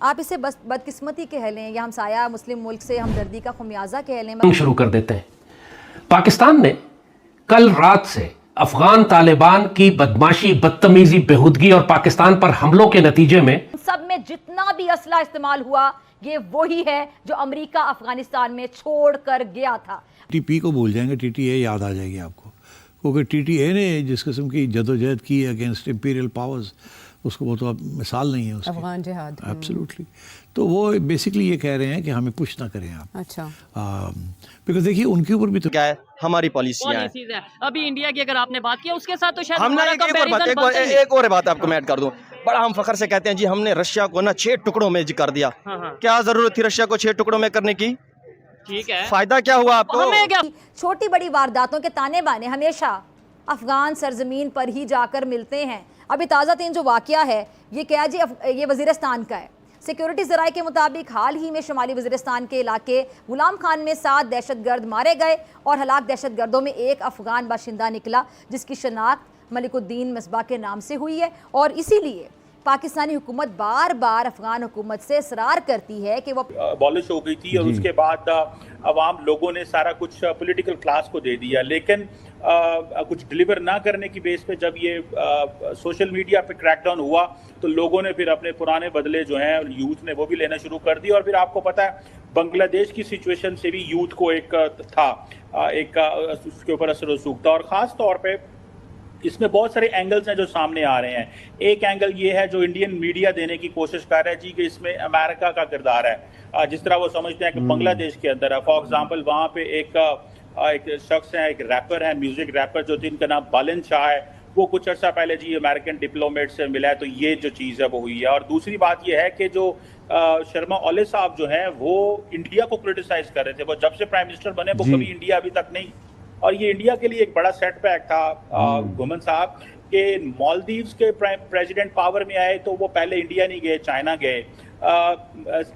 आप इसे बस बदकिस्मती कह लें या हमसाया मुस्लिम मुल्क से हमदर्दी का खुमियाजा कह लें। शुरू कर देते हैं। पाकिस्तान ने कल रात से अफगान तालिबान की बदमाशी, बदतमीजी, बेहुदगी और पाकिस्तान पर हमलों के नतीजे में सब में जितना भी असला इस्तेमाल हुआ ये वही है जो अमेरिका अफगानिस्तान में छोड़ कर गया था। टीपी को भूल जाएंगे, टीटीए याद आ जाएगी आपको, क्योंकि टीटीए ने जिस किस्म की जदोजहद की अगेंस्ट इंपीरियल पावर्स, उसको वो तो अब मिसाल नहीं है उसकी, अफगान जिहाद। एब्सोल्युटली। तो वो बेसिकली ये कह रहे हैं कि हमें पुश ना करें आप। अच्छा, बिकॉज देखिए उनके ऊपर भी तो क्या है, हमारी पॉलिसियां है। अभी इंडिया की अगर आपने बात की उसके साथ तो शायद हमने एक और बात आपको मैं ऐड कर दूं, बड़ा हम फखर से कहते हैं जी हमने रशिया को ना 6 टुकड़ों में कर दिया। क्या जरूरत थी रशिया को 6 टुकड़ों में करने की? ठीक है, फायदा क्या हुआ आपको? हमें क्या? छोटी बड़ी वारदातों के ताने बाने हमेशा अफगान सरजमीन पर ही जाकर मिलते हैं। अभी ताज़ा तीन जो वाकया है ये क्या जी, ये वज़ीरिस्तान का है। सिक्योरिटी ज़राए के मुताबिक हाल ही में शुमाली वज़ीरिस्तान के इलाके गुलाम खान में 7 दहशतगर्द मारे गए और हलाक दहशतगर्दों में एक अफगान बाशिंदा निकला जिसकी शनाख्त मलिकुद्दीन मिसबा के नाम से हुई है। और इसीलिए पाकिस्तानी हुकूमत बार बार अफगान हुकूमत से इसरार करती है कि वो अबॉलिश हो गई थी और उसके बाद अवाम लोगों ने सारा कुछ पॉलिटिकल क्लास को दे दिया, लेकिन कुछ डिलीवर ना करने की बेस पे जब ये सोशल मीडिया पे क्रैकडाउन हुआ तो लोगों ने फिर अपने पुराने बदले जो हैं यूथ ने वो भी लेना शुरू कर दिया। और फिर आपको पता है बांग्लादेश की सिचुएशन से भी यूथ को एक था एक उसके ऊपर असर रसूख था। और ख़ास तौर पे इसमें बहुत सारे एंगल्स हैं जो सामने आ रहे हैं। एक एंगल ये है जो इंडियन मीडिया देने की कोशिश कर रहा है जी कि इसमें अमेरिका का किरदार है, जिस तरह वो समझते हैं कि बांग्लादेश के अंदर है। फॉर एग्जांपल वहाँ पे एक शख्स है, एक रैपर है, म्यूजिक रैपर जो जिनका नाम बालन शाह है, वो कुछ अर्सा पहले जी अमेरिकन डिप्लोमेट से मिला है, तो ये जो चीज़ है वो हुई है। और दूसरी बात ये है कि जो शर्मा ओली साहब जो हैं वो इंडिया को क्रिटिसाइज कर रहे थे। वो जब से प्राइम मिनिस्टर बने वो कभी इंडिया अभी तक नहीं, और ये इंडिया के लिए एक बड़ा सेटबैक था घुमन साहब के मालदीव्स के प्रेसिडेंट पावर में आए तो वो पहले इंडिया नहीं गए, चाइना गए।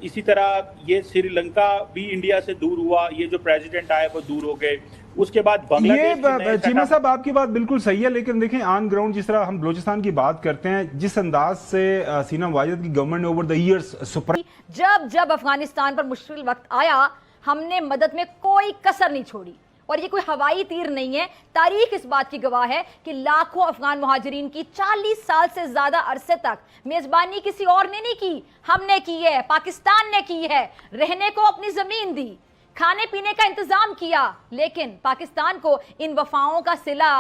इसी तरह ये श्रीलंका भी इंडिया से दूर हुआ, ये जो प्रेसिडेंट आए वो दूर हो गए। उसके बाद ये चीमा साहब आपकी बात बिल्कुल सही है, लेकिन देखें ऑन ग्राउंड जिस तरह हम बलूचिस्तान की बात करते हैं, जिस अंदाज से सीना वाजिद की गवर्नमेंट ने ओवर द ईयर्स जब अफगानिस्तान पर मुश्किल वक्त आया हमने मदद में कोई कसर नहीं छोड़ी। और ये कोई हवाई तीर नहीं है, तारीख इस बात की गवाह है कि लाखों अफगान मुहाजिरीन की 40 साल से ज्यादा अरसे तक मेजबानी किसी और ने नहीं की, हमने की है, पाकिस्तान ने की है। रहने को अपनी जमीन दी, खाने पीने का इंतजाम किया, लेकिन पाकिस्तान को इन वफाओं का सिला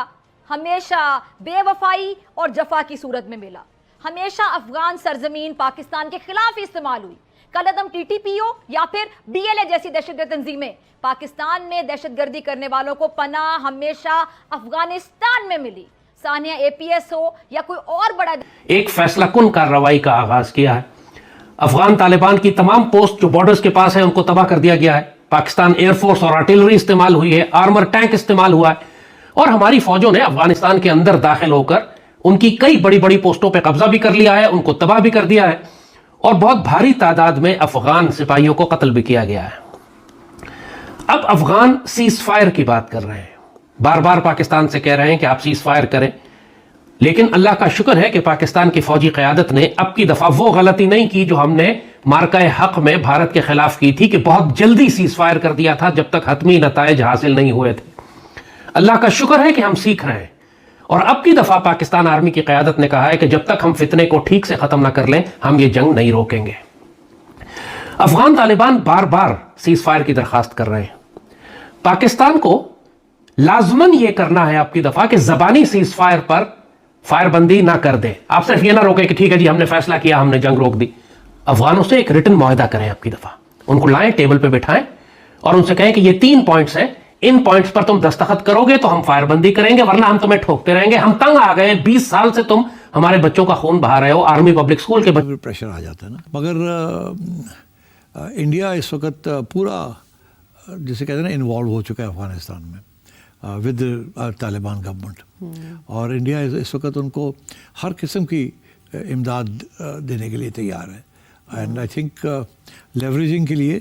हमेशा बेवफाई और जफा की सूरत में मिला। हमेशा अफगान सरजमीन पाकिस्तान के खिलाफ ही इस्तेमाल हुई। कलअदम टीटीपीओ या फिर बीएलए जैसी दहशतगर्द तंजीमें, पाकिस्तान में दहशतगर्दी करने वालों को पनाह हमेशा अफगानिस्तान में मिली। सानिया एपीएस हो या कोई और बड़ा एक फैसला कुन कार्रवाई का आगाज किया है। अफगान तालिबान की तमाम पोस्ट जो बॉर्डर्स के पास है उनको तबाह कर दिया गया है। पाकिस्तान एयरफोर्स और आर्टिलरी इस्तेमाल हुई है, आर्मर टैंक इस्तेमाल हुआ है, और हमारी फौजों ने अफगानिस्तान के अंदर दाखिल होकर उनकी कई बड़ी बड़ी पोस्टों पर कब्जा भी कर लिया है, उनको तबाह भी कर दिया है, और बहुत भारी तादाद में अफगान सिपाहियों को कत्ल भी किया गया है। अब अफगान सीज फायर की बात कर रहे हैं, बार बार पाकिस्तान से कह रहे हैं कि आप सीज फायर करें, लेकिन अल्लाह का शुक्र है कि पाकिस्तान की फौजी क़यादत ने अब की दफा वो गलती नहीं की जो हमने मार्का हक में भारत के खिलाफ की थी कि बहुत जल्दी सीज फायर कर दिया था जब तक हतमी नताइज हासिल नहीं हुए थे। अल्लाह का शुक्र है कि हम सीख रहे हैं, और अब की दफा पाकिस्तान आर्मी की क़यादत ने कहा है कि जब तक हम फितने को ठीक से खत्म ना कर लें हम ये जंग नहीं रोकेंगे। अफगान तालिबान बार बार सीज फायर की दरखास्त कर रहे हैं। पाकिस्तान को लाजमन यह करना है अब की दफा कि जबानी सीज फायर पर फायरबंदी ना कर दे। आप सिर्फ ये ना रोके कि ठीक है जी हमने फैसला किया, हमने जंग रोक दी। अफगानों से एक रिटन मुआहदा करें अब की दफा, उनको लाएं, टेबल पे बिठाएं और उनसे कहें कि ये 3 पॉइंट्स हैं, इन पॉइंट्स पर तुम दस्तखत करोगे तो हम फायरबंदी करेंगे, वरना हम तुम्हें ठोकते रहेंगे। हम तंग आ गए, 20 साल से तुम हमारे बच्चों का खून बहा रहे हो, आर्मी पब्लिक स्कूल के बच्चे। प्रेशर आ जाता है ना। मगर इंडिया इस वक्त पूरा जिसे कहते हैं ना इन्वॉल्व हो चुका है अफगानिस्तान में विद तालिबान गवर्नमेंट, और इंडिया इस वक्त उनको हर किस्म की इमदाद देने के लिए तैयार है। एंड आई थिंक लेवरेजिंग के लिए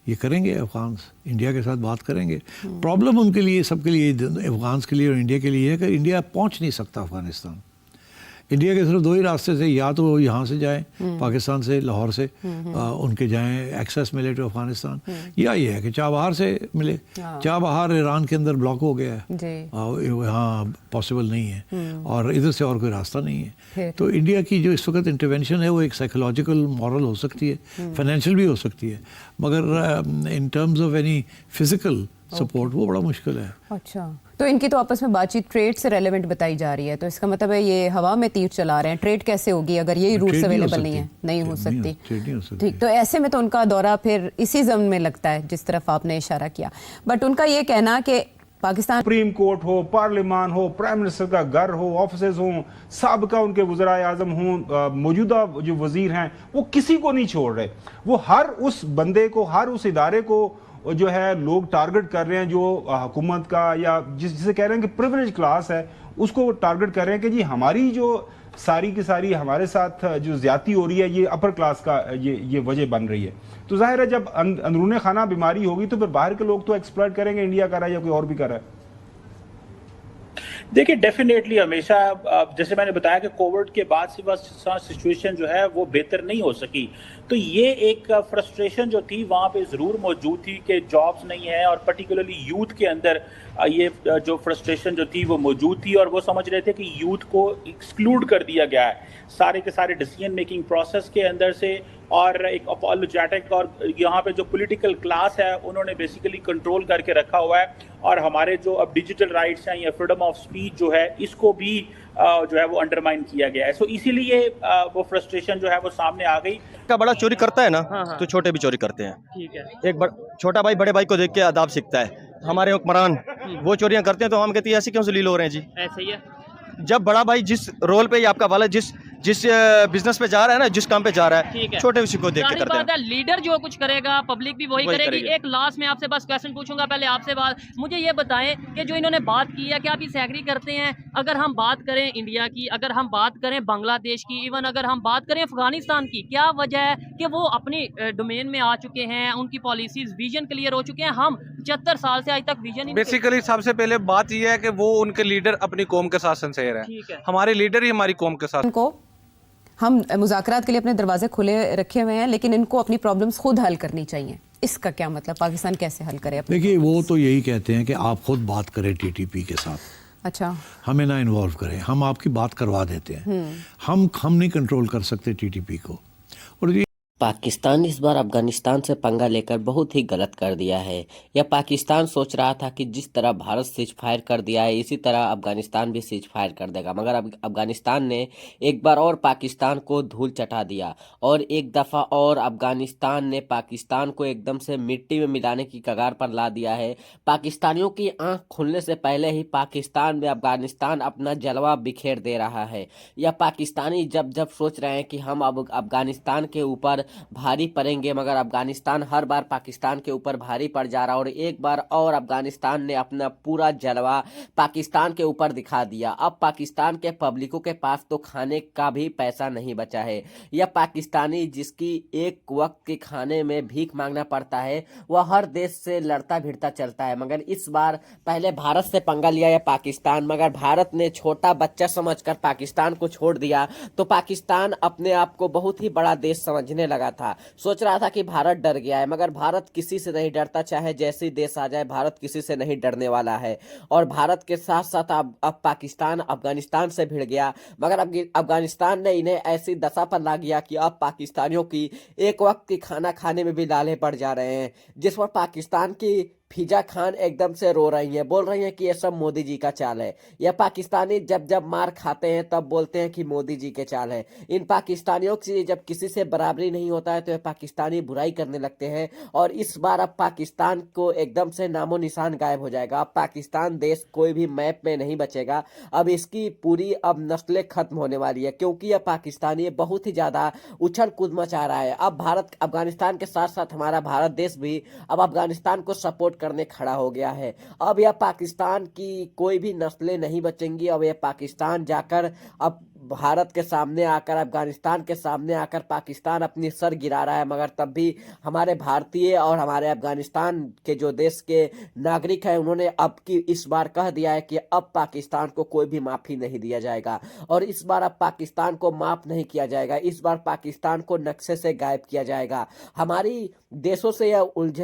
ये करेंगे अफगान, इंडिया के साथ बात करेंगे। प्रॉब्लम उनके लिए, सबके लिए, अफगान के लिए और इंडिया के लिए है कि इंडिया पहुंच नहीं सकता अफगानिस्तान। इंडिया के सिर्फ दो ही रास्ते से, या तो वो यहाँ से जाएं पाकिस्तान से, लाहौर से उनके जाएं, एक्सेस मिले टू अफगानिस्तान, या ये है कि चाबहार से मिले। चाबहार ईरान के अंदर ब्लॉक हो गया है, यहाँ पॉसिबल नहीं है, और इधर से और कोई रास्ता नहीं है। तो इंडिया की जो इस वक्त इंटरवेंशन है वो एक साइकोलॉजिकल, मॉरल हो सकती है, फाइनेंशियल भी हो सकती है, मगर in terms of any physical support वो बड़ा मुश्किल है। अच्छा, तो इनकी तो आपस में बातचीत ट्रेड से रेलेवेंट बताई जा रही है, तो इसका मतलब है ये हवा में तीर चला रहे हैं। ट्रेड कैसे होगी अगर यही रूट्स अवेलेबल नहीं है? नहीं हो सकती। ठीक, तो ऐसे में तो उनका दौरा फिर इसी जमीन में लगता है जिस तरफ आपने इशारा किया। बट उनका ये कहना कि पाकिस्तान सुप्रीम कोर्ट हो, पार्लियामान हो, प्राइम मिनिस्टर का घर हो, ऑफिसेज हो, साबिका उनके वज़राए आज़म हों, मौजूदा जो वजीर हैं, वो किसी को नहीं छोड़ रहे। वो हर उस बंदे को, हर उस इदारे को जो है लोग टारगेट कर रहे हैं, जो हुकूमत का या जिसे कह रहे हैं कि प्रिविलेज क्लास है, उसको टारगेट कर रहे हैं कि जी हमारी जो सारी की सारी हमारे साथ जो ज्यादती हो रही है, ये अपर क्लास का ये वजह बन रही है। तो जाहिर है जब अंदरूने खाना बीमारी होगी तो फिर बाहर के लोग तो एक्सप्लॉइट करेंगे, इंडिया कर रहा है या कोई और भी कर रहा है। देखिए, डेफिनेटली हमेशा जैसे मैंने बताया कि कोविड के बाद से बस सिचुएशन जो है वो बेहतर नहीं हो सकी, तो ये एक फ्रस्ट्रेशन जो थी वहाँ पे ज़रूर मौजूद थी कि जॉब्स नहीं है, और पर्टिकुलरली यूथ के अंदर ये जो फ्रस्ट्रेशन जो थी वो मौजूद थी, और वो समझ रहे थे कि यूथ को एक्सक्लूड कर दिया गया है सारे के सारे डिसीजन मेकिंग प्रोसेस के अंदर से, और एक अपॉलोजेटिक, और यहाँ पे जो पॉलिटिकल क्लास है उन्होंने बेसिकली कंट्रोल करके रखा हुआ है, और हमारे जो अब डिजिटल राइट्स हैं या फ्रीडम ऑफ स्पीच जो है इसको भी जो है वो अंडरमाइन किया गया है। सो इसीलिए वो फ्रस्ट्रेशन जो है वो सामने आ गई। का बड़ा चोरी करता है ना, तो छोटे भी चोरी करते हैं। ठीक है। एक छोटा भाई बड़े भाई को देख के आदाब सीखता है। हमारे हुक्मरान वो चोरियां करते हैं तो हम कहते हैं ऐसे क्यों जलील हो रहे हैं जी। ऐसे ही है। जब बड़ा भाई जिस रोल पे या आपका वाला जिस बिजनेस पे जा रहा है ना, जिस काम पे जा रहा है, छोटे उसी को देख के करते हैं। लीडर जो कुछ करेगा पब्लिक भी वही करेगी। एक लास्ट में आपसे बस क्वेश्चन पूछूंगा, पहले आपसे बात, मुझे ये बताएं कि जो इन्होंने बात की है, क्या आप इसे एग्री करते हैं? अगर हम बात करें इंडिया की, अगर हम बात करें बांग्लादेश की, इवन अगर हम बात करें अफगानिस्तान की, क्या वजह है कि वो अपनी डोमेन में आ चुके हैं, उनकी पॉलिसीज विजन क्लियर हो चुके हैं? हम 75 साल से आज तक विजन। बेसिकली सबसे पहले बात यह है कि वो उनके लीडर अपनी कौम के साथ सिंसेयर है। ठीक है। हमारे लीडर ही हमारी कौम के साथ। इनको हम मुज़ाकरात के लिए अपने दरवाजे खुले रखे हुए हैं, लेकिन इनको अपनी प्रॉब्लम्स खुद हल करनी चाहिए। इसका क्या मतलब? पाकिस्तान कैसे हल करे? देखिए, वो तो यही कहते हैं कि आप खुद बात करें टीटीपी के साथ, अच्छा, हमें ना इन्वॉल्व करें, हम आपकी बात करवा देते हैं। हम नहीं कंट्रोल कर सकते टीटीपी को। और ये पाकिस्तान इस बार अफगानिस्तान से पंगा लेकर बहुत ही गलत कर दिया है। यह पाकिस्तान सोच रहा था कि जिस तरह भारत सीज फायर कर दिया है इसी तरह अफगानिस्तान भी सीज फायर कर देगा, मगर अब अफगानिस्तान ने एक बार और पाकिस्तान को धूल चटा दिया, और एक दफ़ा और अफगानिस्तान ने पाकिस्तान को एकदम से मिट्टी में मिलाने की कगार पर ला दिया है। पाकिस्तानियों की आंख खुलने से पहले ही पाकिस्तान में अफगानिस्तान अपना जलवा बिखेर दे रहा है। यह पाकिस्तानी जब जब सोच रहे हैं कि हम अब अफगानिस्तान के ऊपर भारी पड़ेंगे, मगर अफगानिस्तान हर बार पाकिस्तान के ऊपर भारी पड़ जा रहा है, और एक बार और अफगानिस्तान ने अपना पूरा जलवा पाकिस्तान के ऊपर दिखा दिया। अब पाकिस्तान के पब्लिकों के पास तो खाने का भी पैसा नहीं बचा है। यह पाकिस्तानी जिसकी एक वक्त के खाने में भीख मांगना पड़ता है, वह हर देश से लड़ता भिड़ता चलता है, मगर इस बार पहले भारत से पंगा लिया है पाकिस्तान, मगर भारत ने छोटा बच्चा समझकर पाकिस्तान को छोड़ दिया, तो पाकिस्तान अपने आप को बहुत ही बड़ा देश समझने लगा था। सोच रहा था कि भारत डर गया है, मगर भारत किसी से नहीं डरता, चाहे जैसे देश आ जाए भारत किसी से नहीं डरने वाला है। और भारत के साथ साथ अब पाकिस्तान अफगानिस्तान से भिड़ गया, मगर अफगानिस्तान ने इन्हें ऐसी दशा पर ला गया कि अब पाकिस्तानियों की एक वक्त की खाना खाने में भी लाले पड़ जा रहे हैं, जिस पर पाकिस्तान की फिजा खान एकदम से रो रही हैं, बोल रही हैं कि ये सब मोदी जी का चाल है। यह पाकिस्तानी जब जब मार खाते हैं तब बोलते हैं कि मोदी जी के चाल है। इन पाकिस्तानियों से जब किसी से बराबरी नहीं होता है तो ये पाकिस्तानी बुराई करने लगते हैं, और इस बार अब पाकिस्तान को एकदम से नामो निशान गायब हो जाएगा। अब पाकिस्तान देश कोई भी मैप में नहीं बचेगा। अब इसकी पूरी अब नस्लें खत्म होने वाली है, क्योंकि यह पाकिस्तानी बहुत ही ज़्यादा उछल कूद मचा रहा है। अब भारत अफगानिस्तान के साथ साथ हमारा भारत देश भी अब अफगानिस्तान को सपोर्ट करने खड़ा हो गया है। अब यह पाकिस्तान की कोई भी नस्लें नहीं बचेंगी। अब यह पाकिस्तान जाकर अब भारत के सामने आकर, अफगानिस्तान के सामने आकर पाकिस्तान अपनी सर गिरा रहा है, मगर तब भी हमारे भारतीय और हमारे अफगानिस्तान के जो देश के नागरिक हैं उन्होंने अब की इस बार कह दिया है कि अब पाकिस्तान को कोई भी माफ़ी नहीं दिया जाएगा। और इस बार अब पाकिस्तान को माफ़ नहीं किया जाएगा, इस बार पाकिस्तान को नक्शे से गायब किया जाएगा। हमारी देशों से यह उलझन